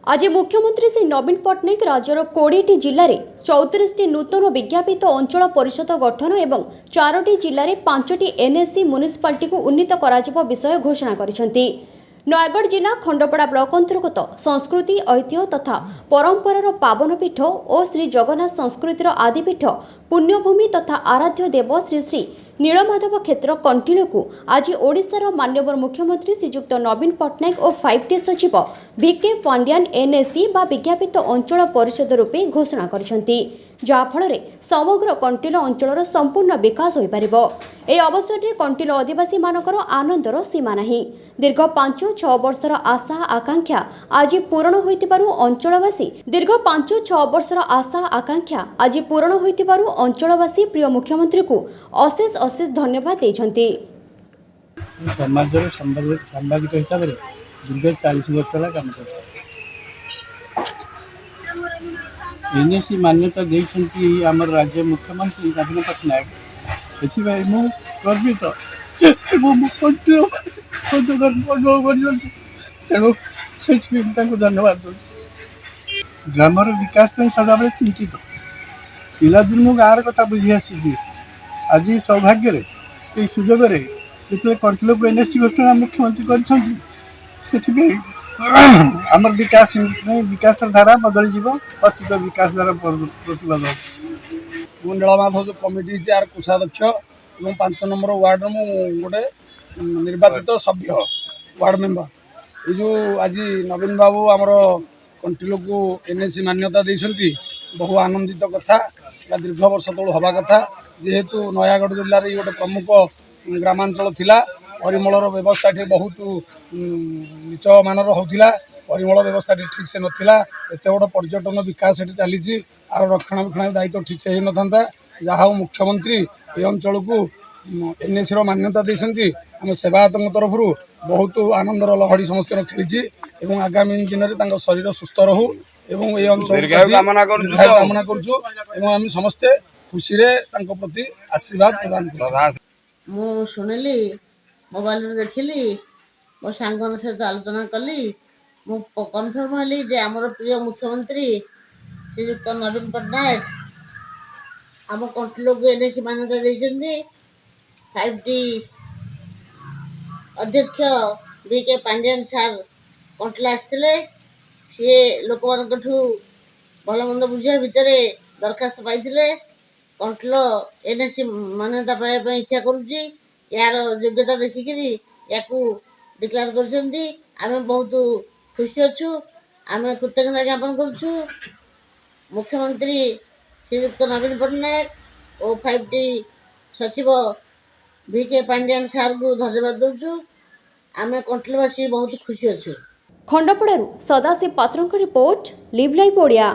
आज मुख्यमंत्री श्री नवीन पट्टनायक राज्यर 20टी जिले में 34टी नूतन विज्ञापित अंचल परिषद गठन और 4टी जिले में 5टी एनएससी म्युनिसिपालिटी को उन्नीत करा विषय घोषणा करिसेंती। नयगढ़ जिला खंडपड़ा ब्लॉक अंतर्गत संस्कृति ऐतिह्य तथा परंपरार पावनपीठ और श्री जगन्नाथ संस्कृतिर आदिपीठ पुण्यभूमि तथा आराध्य देव श्री श्री नीलमाधव क्षेत्र कंटिलो को आज ओडिशार माननीय मुख्यमंत्री श्रीजुक्त नवीन पट्टनायक और 5टी सचिव भिके पांड्यान एनएससी बा विज्ञापित अंचल परिषद रूपे घोषणा करिसेंती, जहाँफल समग्र कंटिलो अंचलर संपूर्ण विकास हो पारिबो। ए अवसर में कंटिलो आदिवासी मानकर आनंदर सीमा नहीं। दीर्घ 5-6 वर्षर आशा आकांक्षा आज पूरण होइतिबारु अंचलवासी प्रिय मुख्यमंत्री को अशेष अशेष धन्यवाद देइछंती। सांबादिक हिसाब से दीर्घ 40 वर्ष काम कर एनएससी मान्यता देइछंती आमर राज्य मुख्यमंत्री नवीन पट्टनायक। एथिबाई मु गर्वित तेणु से धन्यवाद दूँ। ग्रामर विकास सदाबले चिंतित पिलादिन मु गाँव कथा बुझी आसी आज सौभाग्य सुजोग जो कंटिलो को एनएससी घोषणा मुख्यमंत्री कर आमर विकास धारा बदल जीव अतीत विकास धारा प्रतिबाद। नीलमाधव जो कमिटी चेयर कोषाध्यक्ष और 5 नंबर वार्ड मु गोटे निर्वाचित सभ्य वार्ड मेंबर। ये जो आज नवीन बाबू आमर कंटिलो को एनएससी मान्यता देइछंती बहु आनंदित कथा। दीर्घ वर्ष तल हवा कथा जेहेतु नयागढ़ जिले में गोटे प्रमुख ग्रामांचल थिला। परिमलर व्यवस्था बहुत नीच मानर होता। परिमल व्यवस्था ठीक से नाला। एत बड़ पर्यटन विकास चली आर रक्षणाबेक्षण दायित्व ठीक से न था। जहाँ मुख्यमंत्री ये अंचल को एनएससी मान्यता देते आम सेवायतों तरफ बहुत आनंदर लहड़ी समस्त खेली और आगामी दिन में शरीर सुस्थ रहू और ये अंचल कामना कर समस्ते खुशी प्रति आशीर्वाद प्रदान कर। मु शुणिली मोबाइल देखिली मो सांग सहित आलोचना कली मु कनफर्म हली जे आमर प्रिय मुख्यमंत्री श्रीजुक्त नवीन पट्टनायक आम कंटिलो को एनएससी मान्यता देइछंती। 5टी अध्यक्ष भिके पांड्यान सार कंटिला आसते सी लोक मान भल मंद बुझा भितर दरखास्त पाई कंटिलो एनएससी मान्यता पाइबा इच्छा करुच्ची। यार योग्यता देखिक या डिक्लेयर कर बहुत खुशी अच्छु। आम कृतज्ञता ज्ञापन करुँ मुख्यमंत्री श्रीजुक्त नवीन पट्टनायक और 5टी सचिव भिके पांड्यान सार को धन्यवाद दौचु। आम कंटिलवासी बहुत खुशी अच्छु। खंडपड़ारू सदाशिव पात्रों रिपोर्ट लिव लाइव ओडिया।